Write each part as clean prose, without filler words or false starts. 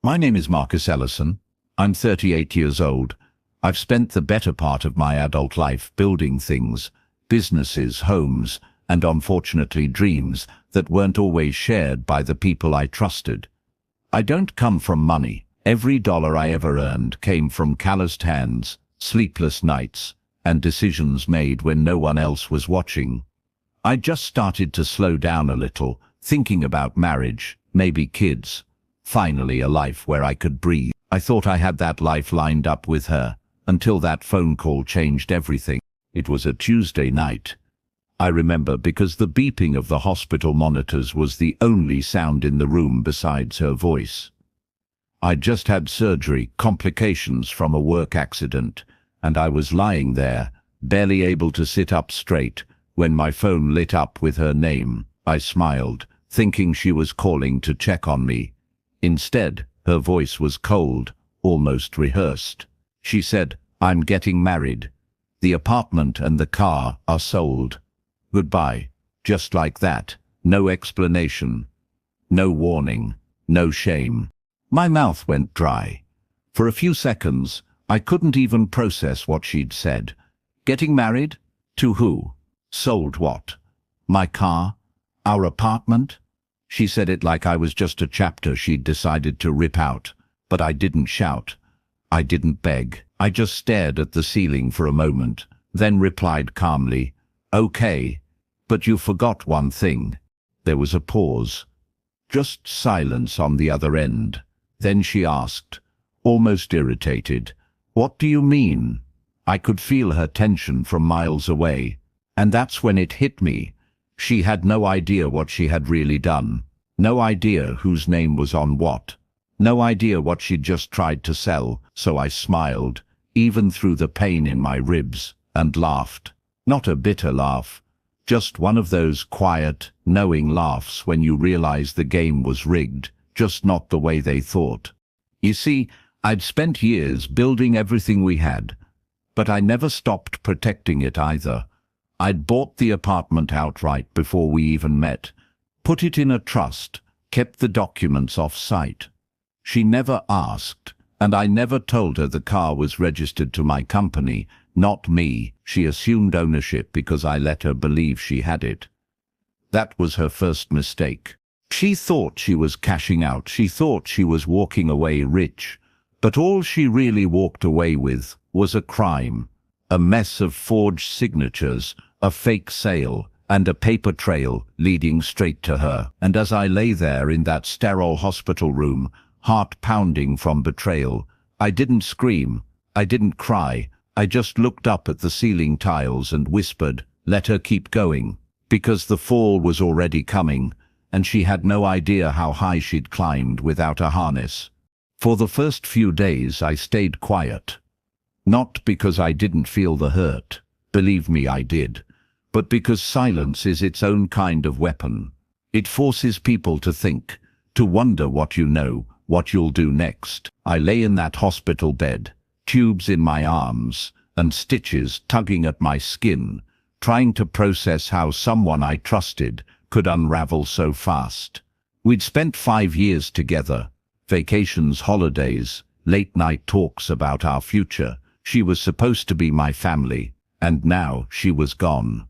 My name is Marcus Ellison. I'm 38 years old. I've spent the better part of my adult life building things, businesses, homes, and unfortunately dreams that weren't always shared by the people I trusted. I don't come from money. Every dollar I ever earned came from calloused hands, sleepless nights, and decisions made when no one else was watching. I just started to slow down a little, thinking about marriage, maybe kids. Finally a life where I could breathe. I thought I had that life lined up with her, until that phone call changed everything. It was a Tuesday night. I remember because the beeping of the hospital monitors was the only sound in the room besides her voice. I'd just had surgery, complications from a work accident, and I was lying there, barely able to sit up straight, when my phone lit up with her name. I smiled, thinking she was calling to check on me. Instead, her voice was cold, almost rehearsed. She said, "I'm getting married. The apartment and the car are sold. Goodbye." Just like that. No explanation. No warning. No shame. My mouth went dry. For a few seconds, I couldn't even process what she'd said. Getting married? To who? Sold what? My car? Our apartment? She said it like I was just a chapter she'd decided to rip out. But I didn't shout. I didn't beg. I just stared at the ceiling for a moment, then replied calmly, "Okay, but you forgot one thing." There was a pause. Just silence on the other end. Then she asked, almost irritated, "What do you mean?" I could feel her tension from miles away. And that's when it hit me. She had no idea what she had really done. No idea whose name was on what. No idea what she'd just tried to sell, so I smiled, even through the pain in my ribs, and laughed. Not a bitter laugh. Just one of those quiet, knowing laughs when you realize the game was rigged, just not the way they thought. You see, I'd spent years building everything we had, but I never stopped protecting it either. I'd bought the apartment outright before we even met, put it in a trust, kept the documents off-site. She never asked, and I never told her the car was registered to my company, not me. She assumed ownership because I let her believe she had it. That was her first mistake. She thought she was cashing out. She thought she was walking away rich. But all she really walked away with was a crime. A mess of forged signatures, a fake sale, and a paper trail leading straight to her. And as I lay there in that sterile hospital room, heart pounding from betrayal, I didn't scream, I didn't cry, I just looked up at the ceiling tiles and whispered, "Let her keep going," because the fall was already coming, and she had no idea how high she'd climbed without a harness. For the first few days I stayed quiet. Not because I didn't feel the hurt, believe me I did, but because silence is its own kind of weapon. It forces people to think, to wonder what you know, what you'll do next. I lay in that hospital bed, tubes in my arms, and stitches tugging at my skin, trying to process how someone I trusted could unravel so fast. We'd spent 5 years together, vacations, holidays, late-night talks about our future. She was supposed to be my family, and now she was gone.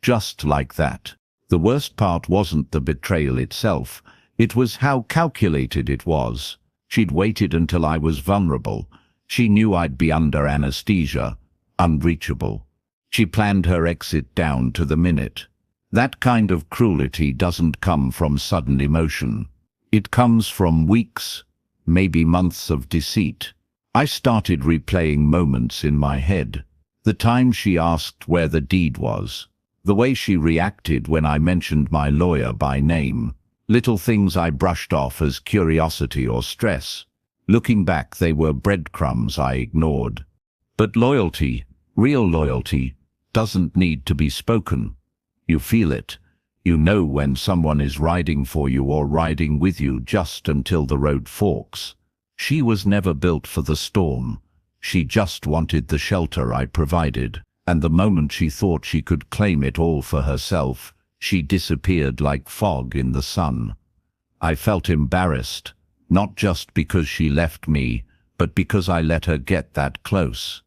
Just like that. The worst part wasn't the betrayal itself, it was how calculated it was. She'd waited until I was vulnerable. She knew I'd be under anesthesia, unreachable. She planned her exit down to the minute. That kind of cruelty doesn't come from sudden emotion. It comes from weeks, maybe months of deceit. I started replaying moments in my head. The time she asked where the deed was. The way she reacted when I mentioned my lawyer by name. Little things I brushed off as curiosity or stress. Looking back, they were breadcrumbs I ignored. But loyalty, real loyalty, doesn't need to be spoken. You feel it. You know when someone is riding for you or riding with you just until the road forks. She was never built for the storm. She just wanted the shelter I provided, and the moment she thought she could claim it all for herself, she disappeared like fog in the sun. I felt embarrassed, Not just because she left me, but because I let her get that close.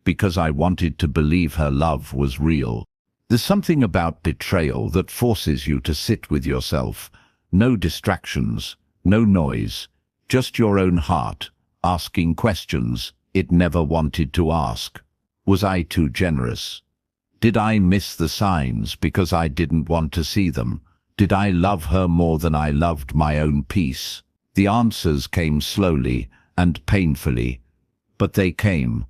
Because I wanted to believe her love was real. There's something about betrayal that forces you to sit with yourself. No distractions, no noise, just your own heart, asking questions it never wanted to ask. Was I too generous? Did I miss the signs because I didn't want to see them? Did I love her more than I loved my own peace? The answers came slowly and painfully, but they came,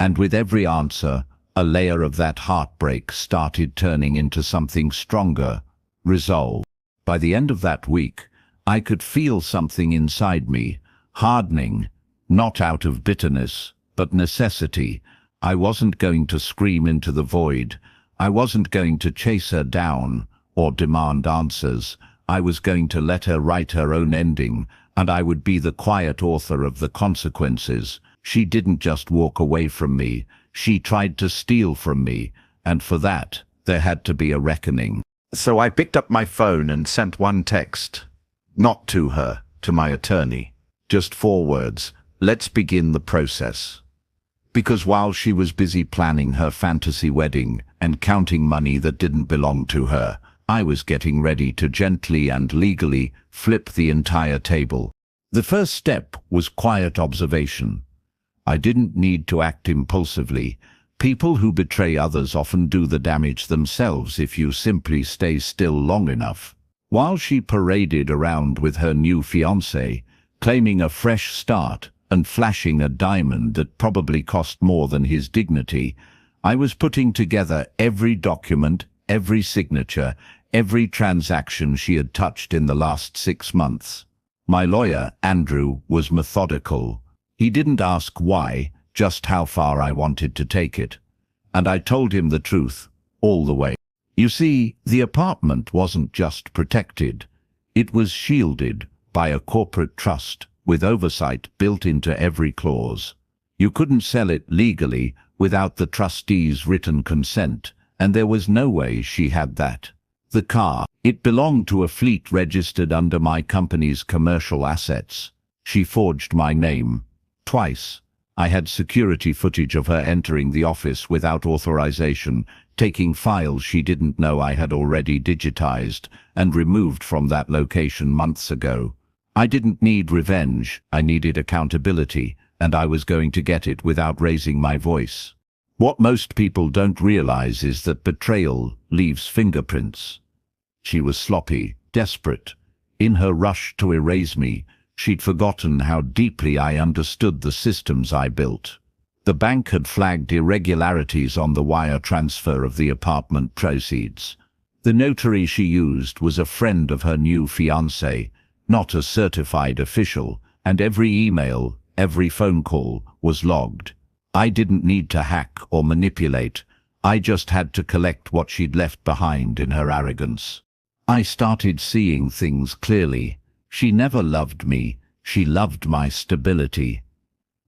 and with every answer, a layer of that heartbreak started turning into something stronger, resolve. By the end of that week, I could feel something inside me, hardening, not out of bitterness, but necessity. I wasn't going to scream into the void. I wasn't going to chase her down or demand answers. I was going to let her write her own ending, and I would be the quiet author of the consequences. She didn't just walk away from me. She tried to steal from me, and for that, there had to be a reckoning. So I picked up my phone and sent one text. Not to her, to my attorney. Just 4 words. Let's begin the process. Because while she was busy planning her fantasy wedding and counting money that didn't belong to her, I was getting ready to gently and legally flip the entire table. The first step was quiet observation. I didn't need to act impulsively. People who betray others often do the damage themselves if you simply stay still long enough. While she paraded around with her new fiancé, claiming a fresh start and flashing a diamond that probably cost more than his dignity, I was putting together every document, every signature, every transaction she had touched in the last 6 months. My lawyer, Andrew, was methodical. He didn't ask why, just how far I wanted to take it. And I told him the truth, all the way. You see, the apartment wasn't just protected. It was shielded by a corporate trust with oversight built into every clause. You couldn't sell it legally without the trustees' written consent, and there was no way she had that. The car, it belonged to a fleet registered under my company's commercial assets. She forged my name. Twice. I had security footage of her entering the office without authorization, taking files she didn't know I had already digitized and removed from that location months ago. I didn't need revenge, I needed accountability, and I was going to get it without raising my voice. What most people don't realize is that betrayal leaves fingerprints. She was sloppy, desperate. In her rush to erase me, she'd forgotten how deeply I understood the systems I built. The bank had flagged irregularities on the wire transfer of the apartment proceeds. The notary she used was a friend of her new fiancé, not a certified official, and every email, every phone call was logged. I didn't need to hack or manipulate. I just had to collect what she'd left behind in her arrogance. I started seeing things clearly. She never loved me. She loved my stability.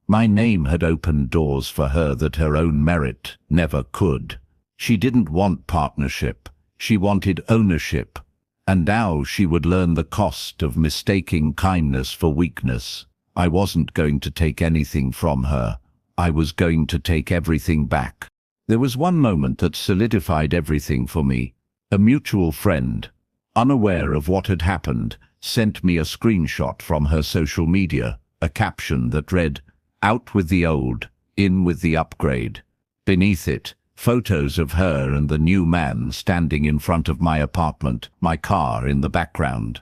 My name had opened doors for her that her own merit never could. She didn't want partnership. She wanted ownership. And now she would learn the cost of mistaking kindness for weakness. I wasn't going to take anything from her. I was going to take everything back. There was one moment that solidified everything for me. A mutual friend, unaware of what had happened, sent me a screenshot from her social media, a caption that read, "Out with the old, in with the upgrade." Beneath it, photos of her and the new man standing in front of my apartment, my car in the background.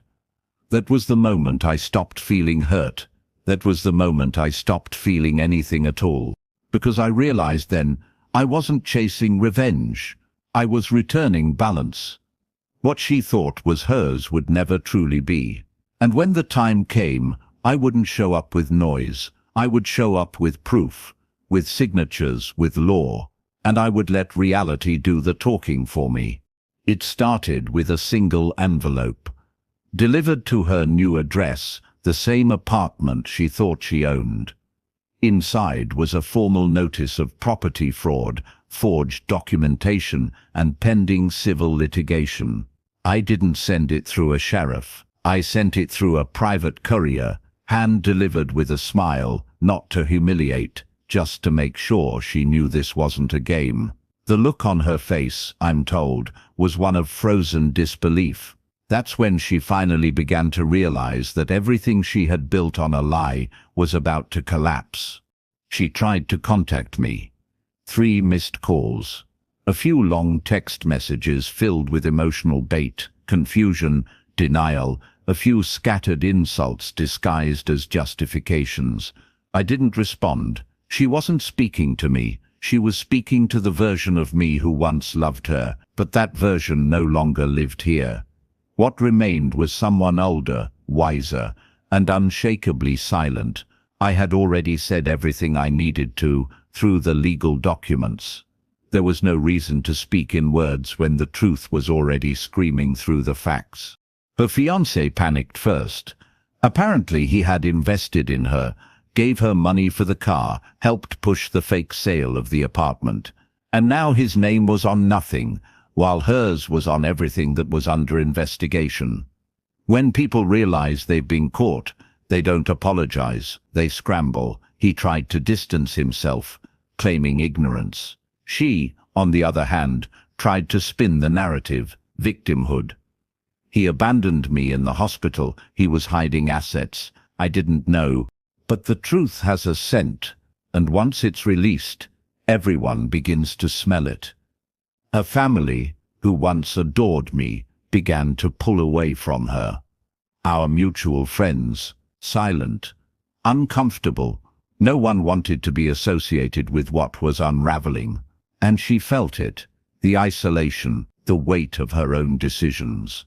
That was the moment I stopped feeling hurt. That was the moment I stopped feeling anything at all. Because I realized then, I wasn't chasing revenge. I was returning balance. What she thought was hers would never truly be. And when the time came, I wouldn't show up with noise. I would show up with proof, with signatures, with law. And I would let reality do the talking for me. It started with a single envelope. Delivered to her new address, the same apartment she thought she owned. Inside was a formal notice of property fraud, forged documentation, and pending civil litigation. I didn't send it through a sheriff. I sent it through a private courier, hand-delivered with a smile, not to humiliate, just to make sure she knew this wasn't a game. The look on her face, I'm told, was one of frozen disbelief. That's when she finally began to realize that everything she had built on a lie was about to collapse. She tried to contact me. 3 missed calls. A few long text messages filled with emotional bait, confusion, denial, a few scattered insults disguised as justifications. I didn't respond. She wasn't speaking to me. She was speaking to the version of me who once loved her, but that version no longer lived here. What remained was someone older, wiser, and unshakably silent. I had already said everything I needed to, through the legal documents. There was no reason to speak in words when the truth was already screaming through the facts. Her fiancé panicked first. Apparently he had invested in her, gave her money for the car, helped push the fake sale of the apartment. And now his name was on nothing, while hers was on everything that was under investigation. When people realize they've been caught, they don't apologize, they scramble. He tried to distance himself, claiming ignorance. She, on the other hand, tried to spin the narrative, victimhood. He abandoned me in the hospital. He was hiding assets. I didn't know. But the truth has a scent, and once it's released, everyone begins to smell it. Her family, who once adored me, began to pull away from her. Our mutual friends, silent, uncomfortable. No one wanted to be associated with what was unraveling. And she felt it, the isolation, the weight of her own decisions.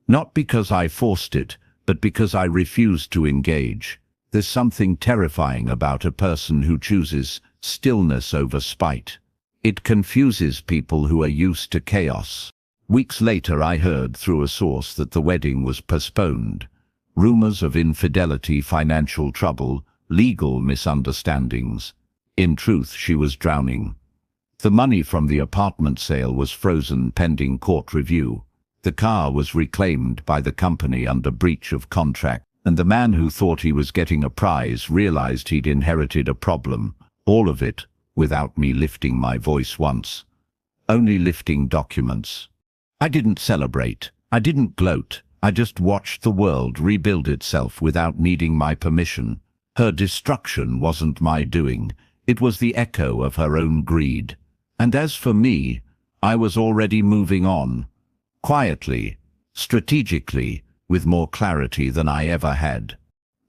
Not because I forced it, but because I refused to engage. There's something terrifying about a person who chooses stillness over spite. It confuses people who are used to chaos. Weeks later I heard through a source that the wedding was postponed. Rumors of infidelity, financial trouble, legal misunderstandings. In truth, she was drowning. The money from the apartment sale was frozen pending court review. The car was reclaimed by the company under breach of contract, and the man who thought he was getting a prize realized he'd inherited a problem. All of it without me lifting my voice once. Only lifting documents. I didn't celebrate. I didn't gloat. I just watched the world rebuild itself without needing my permission. Her destruction wasn't my doing. It was the echo of her own greed. And as for me, I was already moving on. Quietly, strategically, with more clarity than I ever had.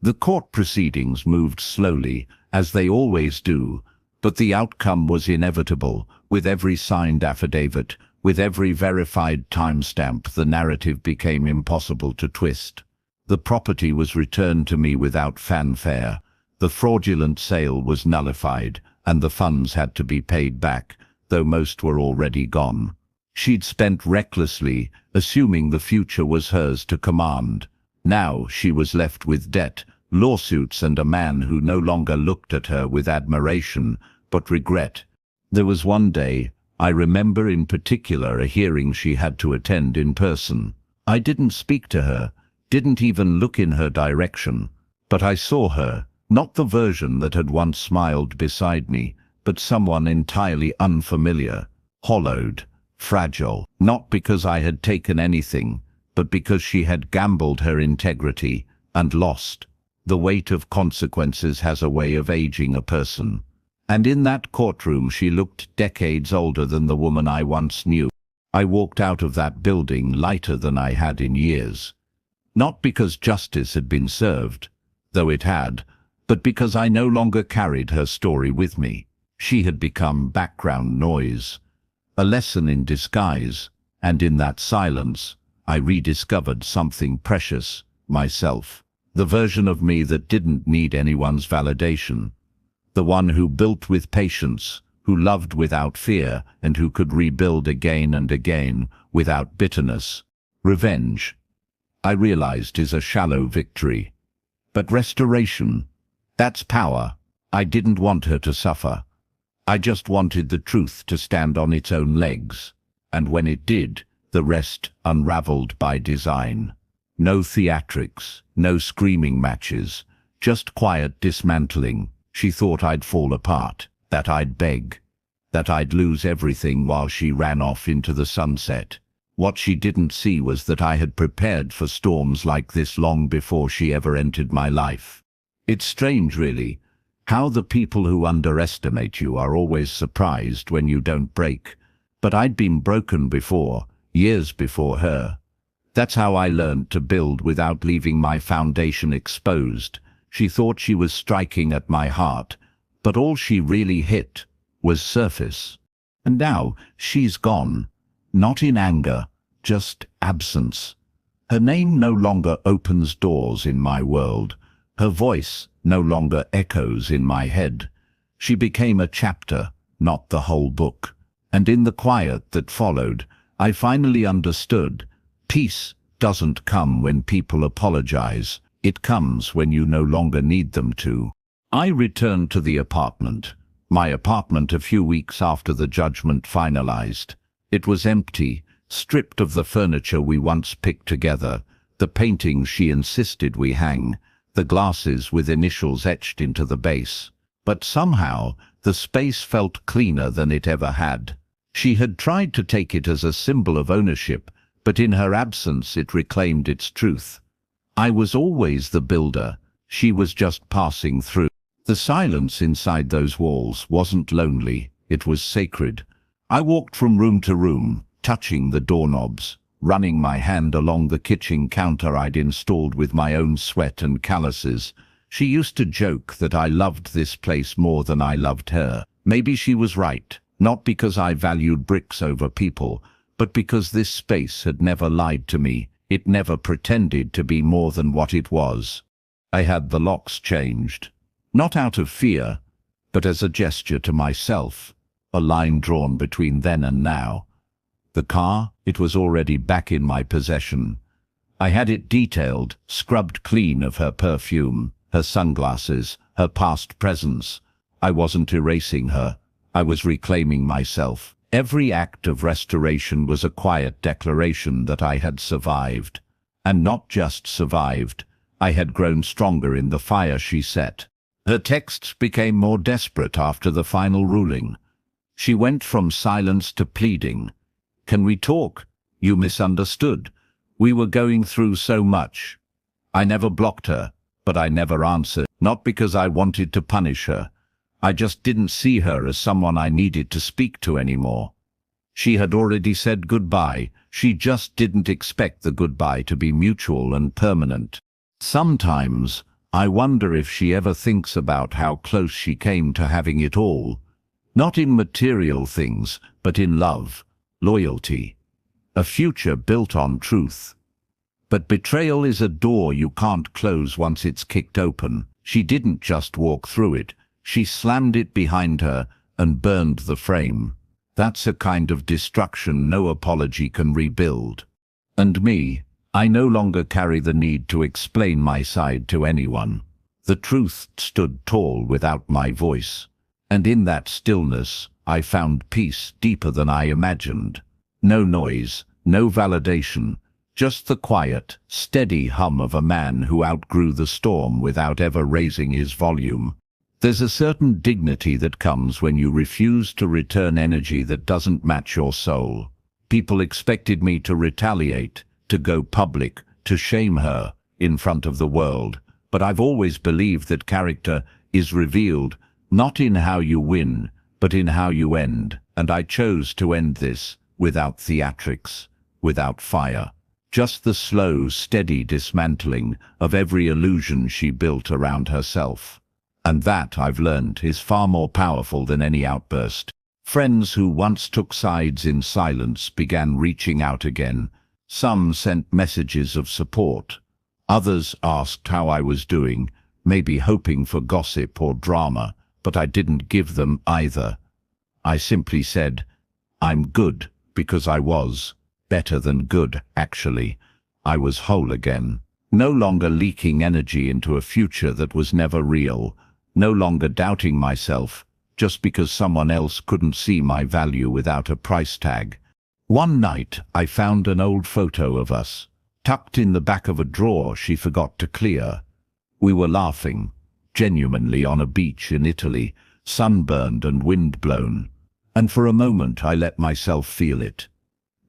The court proceedings moved slowly, as they always do, but the outcome was inevitable. With every signed affidavit, with every verified timestamp, the narrative became impossible to twist. The property was returned to me without fanfare. The fraudulent sale was nullified, and the funds had to be paid back, though most were already gone. She'd spent recklessly, assuming the future was hers to command. Now she was left with debt, lawsuits, and a man who no longer looked at her with admiration, but regret. There was one day, I remember in particular, a hearing she had to attend in person. I didn't speak to her, didn't even look in her direction, but I saw her, not the version that had once smiled beside me, but someone entirely unfamiliar, hollowed, fragile, not because I had taken anything, but because she had gambled her integrity and lost. The weight of consequences has a way of aging a person. And in that courtroom she looked decades older than the woman I once knew. I walked out of that building lighter than I had in years. Not because justice had been served, though it had, but because I no longer carried her story with me. She had become background noise. A lesson in disguise, and in that silence, I rediscovered something precious, myself. The version of me that didn't need anyone's validation. The one who built with patience, who loved without fear, and who could rebuild again and again, without bitterness. Revenge, I realized, is a shallow victory. But restoration, that's power. I didn't want her to suffer. I just wanted the truth to stand on its own legs, and when it did, the rest unraveled by design. No theatrics, no screaming matches, Just quiet dismantling. She thought I'd fall apart, that I'd beg, that I'd lose everything while she ran off into the sunset. What she didn't see was that I had prepared for storms like this long before she ever entered my life. It's strange, really, how the people who underestimate you are always surprised when you don't break. But I'd been broken before, years before her. That's how I learned to build without leaving my foundation exposed. She thought she was striking at my heart, but all she really hit was surface. And now she's gone, not in anger, just absence. Her name no longer opens doors in my world. Her voice no longer echoes in my head. She became a chapter, not the whole book. And in the quiet that followed, I finally understood. Peace doesn't come when people apologize. It comes when you no longer need them to. I returned to the apartment. My apartment a few weeks after the judgment finalized. It was empty, stripped of the furniture we once picked together, the paintings she insisted we hang, the glasses with initials etched into the base. But somehow, the space felt cleaner than it ever had. She had tried to take it as a symbol of ownership, but in her absence it reclaimed its truth. I was always the builder. She was just passing through. The silence inside those walls wasn't lonely, it was sacred. I walked from room to room, touching the doorknobs, running my hand along the kitchen counter I'd installed with my own sweat and calluses. She used to joke that I loved this place more than I loved her. Maybe she was right, not because I valued bricks over people, but because this space had never lied to me. It never pretended to be more than what it was. I had the locks changed, not out of fear, but as a gesture to myself, a line drawn between then and now. The car, it was already back in my possession. I had it detailed, scrubbed clean of her perfume, her sunglasses, her past presence. I wasn't erasing her. I was reclaiming myself. Every act of restoration was a quiet declaration that I had survived. And not just survived, I had grown stronger in the fire she set. Her texts became more desperate after the final ruling. She went from silence to pleading. "Can we talk? You misunderstood. We were going through so much." I never blocked her, but I never answered, not because I wanted to punish her. I just didn't see her as someone I needed to speak to anymore. She had already said goodbye. She just didn't expect the goodbye to be mutual and permanent. Sometimes, I wonder if she ever thinks about how close she came to having it all. Not in material things, but in love, loyalty, a future built on truth. But betrayal is a door you can't close once it's kicked open. She didn't just walk through it. She slammed it behind her and burned the frame. That's a kind of destruction no apology can rebuild. And me, I no longer carry the need to explain my side to anyone. The truth stood tall without my voice. And in that stillness, I found peace deeper than I imagined. No noise, no validation, just the quiet, steady hum of a man who outgrew the storm without ever raising his volume. There's a certain dignity that comes when you refuse to return energy that doesn't match your soul. People expected me to retaliate, to go public, to shame her in front of the world. But I've always believed that character is revealed not in how you win, but in how you end. And I chose to end this without theatrics, without fire. Just the slow, steady dismantling of every illusion she built around herself. And that, I've learned, is far more powerful than any outburst. Friends who once took sides in silence began reaching out again. Some sent messages of support. Others asked how I was doing, maybe hoping for gossip or drama, but I didn't give them either. I simply said, "I'm good," because I was. Better than good, actually. I was whole again. No longer leaking energy into a future that was never real. No longer doubting myself, just because someone else couldn't see my value without a price tag. One night, I found an old photo of us, tucked in the back of a drawer she forgot to clear. We were laughing, genuinely on a beach in Italy, sunburned and windblown. And for a moment I let myself feel it.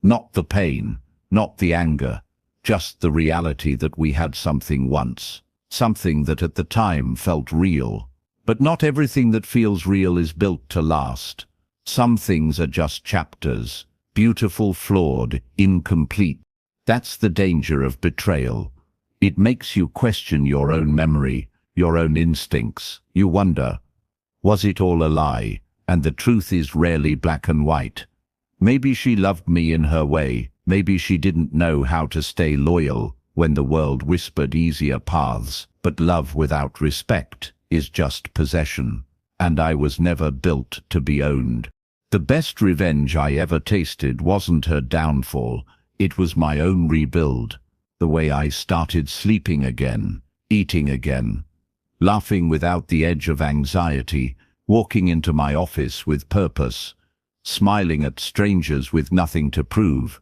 Not the pain, not the anger, just the reality that we had something once, something that at the time felt real. But not everything that feels real is built to last. Some things are just chapters, beautiful, flawed, incomplete. That's the danger of betrayal. It makes you question your own memory, your own instincts. You wonder, was it all a lie? And the truth is rarely black and white. Maybe she loved me in her way. Maybe she didn't know how to stay loyal when the world whispered easier paths. But love without respect is just possession. And I was never built to be owned. The best revenge I ever tasted wasn't her downfall. It was my own rebuild. The way I started sleeping again, eating again, laughing without the edge of anxiety, walking into my office with purpose, smiling at strangers with nothing to prove.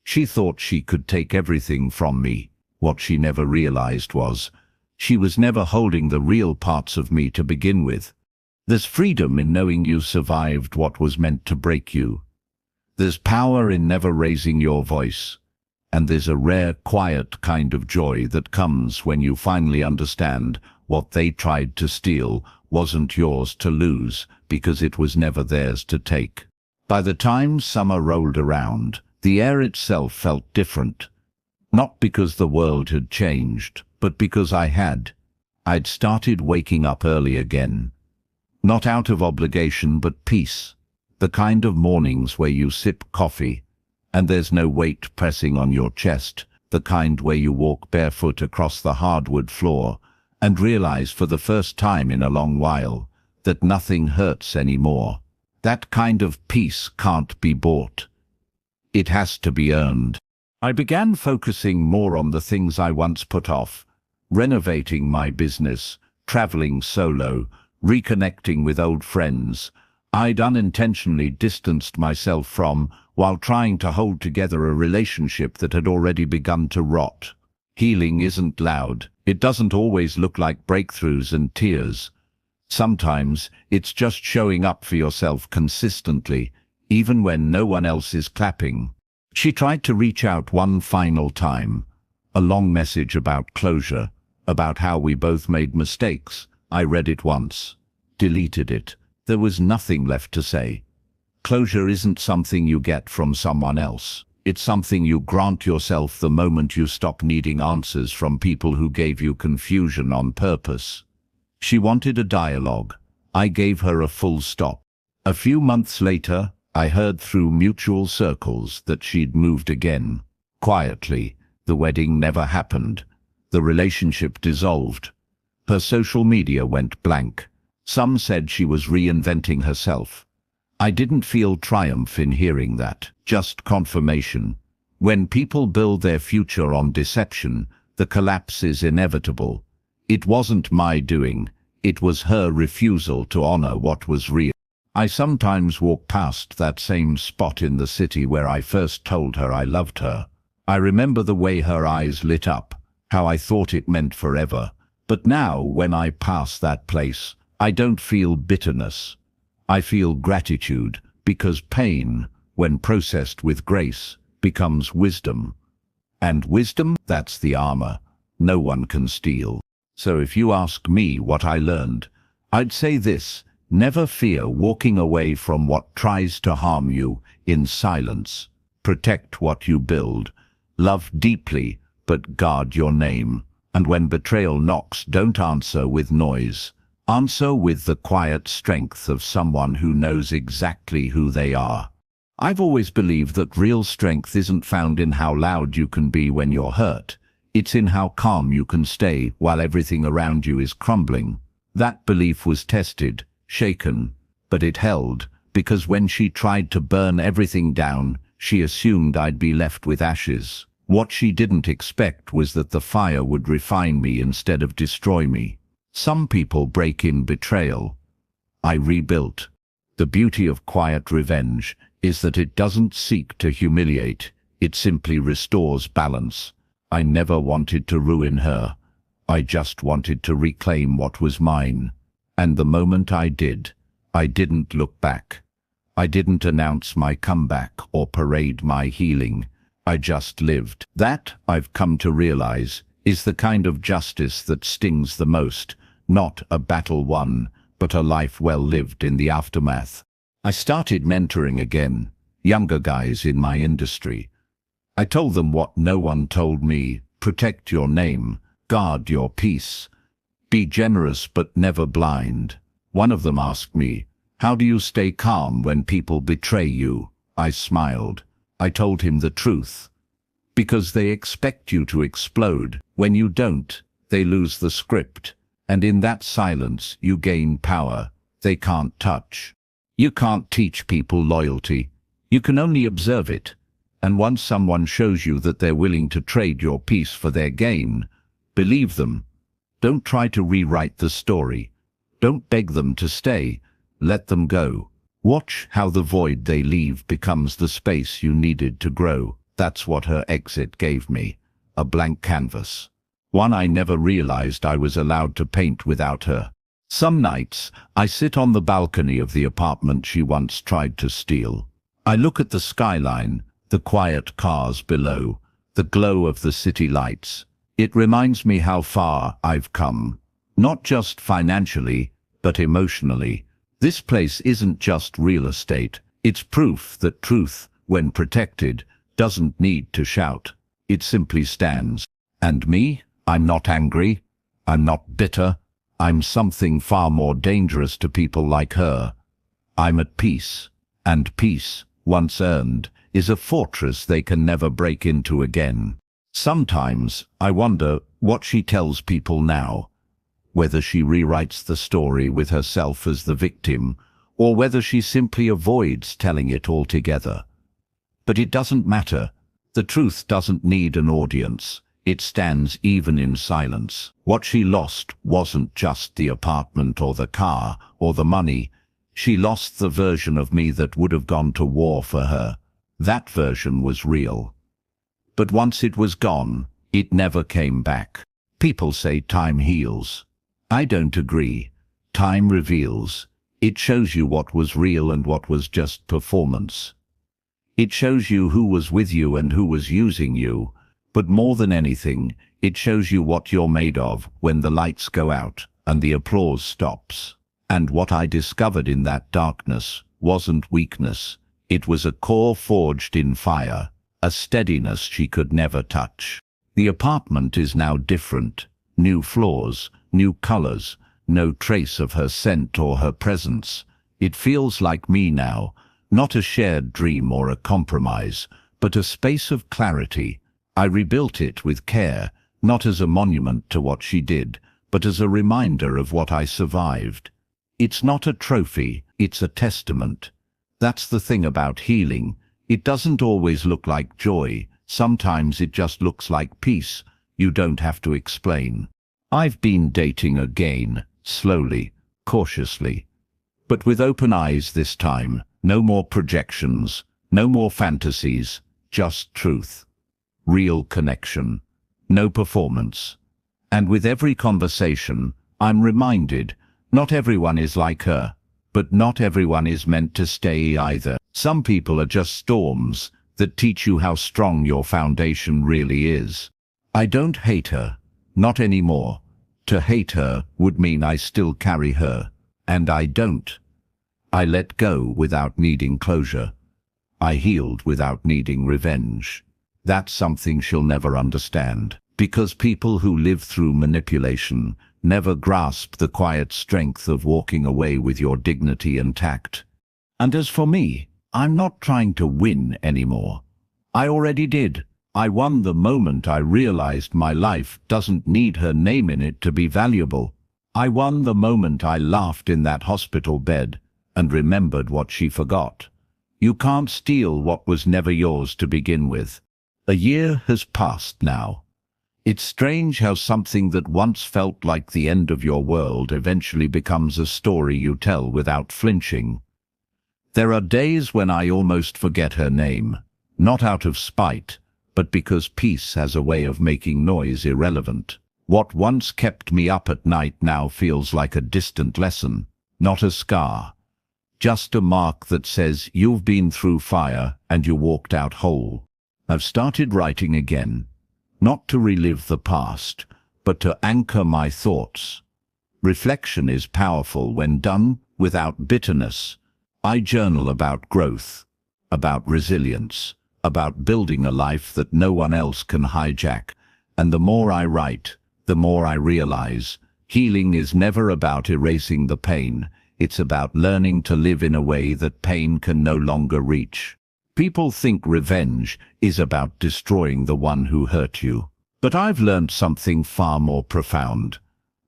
She thought she could take everything from me. What she never realized was, she was never holding the real parts of me to begin with. There's freedom in knowing you survived what was meant to break you. There's power in never raising your voice. And there's a rare, quiet kind of joy that comes when you finally understand what they tried to steal wasn't yours to lose because it was never theirs to take. By the time summer rolled around, the air itself felt different. Not because the world had changed, but because I had. I'd started waking up early again. Not out of obligation, but peace. The kind of mornings where you sip coffee, and there's no weight pressing on your chest. The kind where you walk barefoot across the hardwood floor and realize for the first time in a long while that nothing hurts anymore. That kind of peace can't be bought. It has to be earned. I began focusing more on the things I once put off, renovating my business, traveling solo, reconnecting with old friends I'd unintentionally distanced myself from while trying to hold together a relationship that had already begun to rot. Healing isn't loud. It doesn't always look like breakthroughs and tears. Sometimes it's just showing up for yourself consistently, even when no one else is clapping. She tried to reach out one final time. A long message about closure, about how we both made mistakes. I read it once, deleted it. There was nothing left to say. Closure isn't something you get from someone else. It's something you grant yourself the moment you stop needing answers from people who gave you confusion on purpose. She wanted a dialogue. I gave her a full stop. A few months later, I heard through mutual circles that she'd moved again. Quietly, the wedding never happened. The relationship dissolved. Her social media went blank. Some said she was reinventing herself. I didn't feel triumph in hearing that, just confirmation. When people build their future on deception, the collapse is inevitable. It wasn't my doing. It was her refusal to honor what was real. I sometimes walk past that same spot in the city where I first told her I loved her. I remember the way her eyes lit up, how I thought it meant forever. But now, when I pass that place, I don't feel bitterness. I feel gratitude, because pain, when processed with grace, becomes wisdom. And wisdom, that's the armor no one can steal. So if you ask me what I learned, I'd say this: never fear walking away from what tries to harm you in silence. Protect what you build. Love deeply, but guard your name. And when betrayal knocks, don't answer with noise. Answer with the quiet strength of someone who knows exactly who they are. I've always believed that real strength isn't found in how loud you can be when you're hurt. It's in how calm you can stay while everything around you is crumbling. That belief was tested, shaken, but it held, because when she tried to burn everything down, she assumed I'd be left with ashes. What she didn't expect was that the fire would refine me instead of destroy me. Some people break in betrayal. I rebuilt. The beauty of quiet revenge is that it doesn't seek to humiliate. It simply restores balance. I never wanted to ruin her. I just wanted to reclaim what was mine. And the moment I did, I didn't look back. I didn't announce my comeback or parade my healing. I just lived. That, I've come to realize, is the kind of justice that stings the most. Not a battle won, but a life well lived in the aftermath. I started mentoring again, younger guys in my industry. I told them what no one told me: protect your name, guard your peace, be generous but never blind. One of them asked me, "How do you stay calm when people betray you?" I smiled. I told him the truth. Because they expect you to explode. When you don't, they lose the script. And in that silence, you gain power they can't touch. You can't teach people loyalty. You can only observe it. And once someone shows you that they're willing to trade your peace for their gain, believe them. Don't try to rewrite the story. Don't beg them to stay. Let them go. Watch how the void they leave becomes the space you needed to grow. That's what her exit gave me. A blank canvas. One I never realized I was allowed to paint without her. Some nights, I sit on the balcony of the apartment she once tried to steal. I look at the skyline, the quiet cars below, the glow of the city lights. It reminds me how far I've come. Not just financially, but emotionally. This place isn't just real estate. It's proof that truth, when protected, doesn't need to shout. It simply stands. And me? I'm not angry. I'm not bitter. I'm something far more dangerous to people like her. I'm at peace. And peace, once earned, is a fortress they can never break into again. Sometimes I wonder what she tells people now. Whether she rewrites the story with herself as the victim, or whether she simply avoids telling it altogether. But it doesn't matter. The truth doesn't need an audience. It stands even in silence. What she lost wasn't just the apartment or the car or the money. She lost the version of me that would have gone to war for her. That version was real. But once it was gone, it never came back. People say time heals. I don't agree. Time reveals. It shows you what was real and what was just performance. It shows you who was with you and who was using you. But more than anything, it shows you what you're made of when the lights go out and the applause stops. And what I discovered in that darkness wasn't weakness. It was a core forged in fire, a steadiness she could never touch. The apartment is now different. New floors, new colors, no trace of her scent or her presence. It feels like me now, not a shared dream or a compromise, but a space of clarity. I rebuilt it with care, not as a monument to what she did, but as a reminder of what I survived. It's not a trophy, it's a testament. That's the thing about healing. It doesn't always look like joy. Sometimes it just looks like peace. You don't have to explain. I've been dating again, slowly, cautiously. But with open eyes this time. No more projections, no more fantasies, just truth. Real connection. No performance. And with every conversation, I'm reminded, not everyone is like her, but not everyone is meant to stay either. Some people are just storms that teach you how strong your foundation really is. I don't hate her, not anymore. To hate her would mean I still carry her, and I don't. I let go without needing closure. I healed without needing revenge. That's something she'll never understand, because people who live through manipulation never grasp the quiet strength of walking away with your dignity intact. And as for me, I'm not trying to win anymore. I already did. I won the moment I realized my life doesn't need her name in it to be valuable. I won the moment I laughed in that hospital bed and remembered what she forgot. You can't steal what was never yours to begin with. A year has passed now. It's strange how something that once felt like the end of your world eventually becomes a story you tell without flinching. There are days when I almost forget her name, not out of spite, but because peace has a way of making noise irrelevant. What once kept me up at night now feels like a distant lesson, not a scar. Just a mark that says you've been through fire and you walked out whole. I've started writing again, not to relive the past, but to anchor my thoughts. Reflection is powerful when done without bitterness. I journal about growth, about resilience, about building a life that no one else can hijack. And the more I write, the more I realize healing is never about erasing the pain. It's about learning to live in a way that pain can no longer reach. People think revenge is about destroying the one who hurt you. But I've learned something far more profound.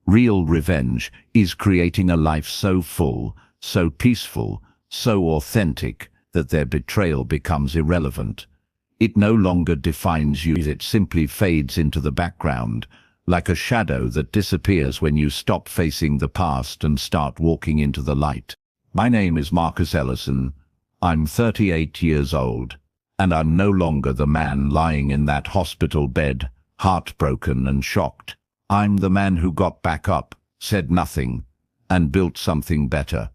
Real revenge is creating a life so full, so peaceful, so authentic that their betrayal becomes irrelevant. It no longer defines you, it simply fades into the background, like a shadow that disappears when you stop facing the past and start walking into the light. My name is Marcus Ellison. I'm 38 years old, and I'm no longer the man lying in that hospital bed, heartbroken and shocked. I'm the man who got back up, said nothing, and built something better.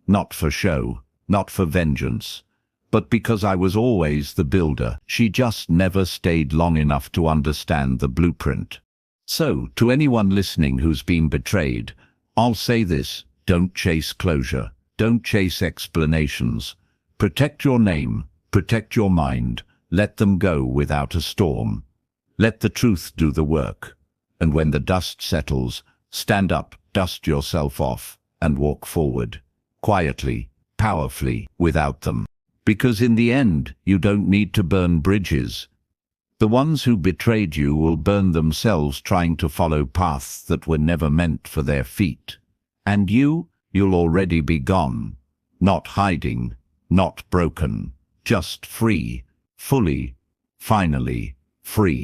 Not for show, not for vengeance, but because I was always the builder. She just never stayed long enough to understand the blueprint. So, to anyone listening who's been betrayed, I'll say this: don't chase closure, don't chase explanations. Protect your name, protect your mind, let them go without a storm. Let the truth do the work. And when the dust settles, stand up, dust yourself off, and walk forward. Quietly, powerfully, without them. Because in the end, you don't need to burn bridges. The ones who betrayed you will burn themselves trying to follow paths that were never meant for their feet. And you'll already be gone. Not hiding, not broken, just free, fully, finally free.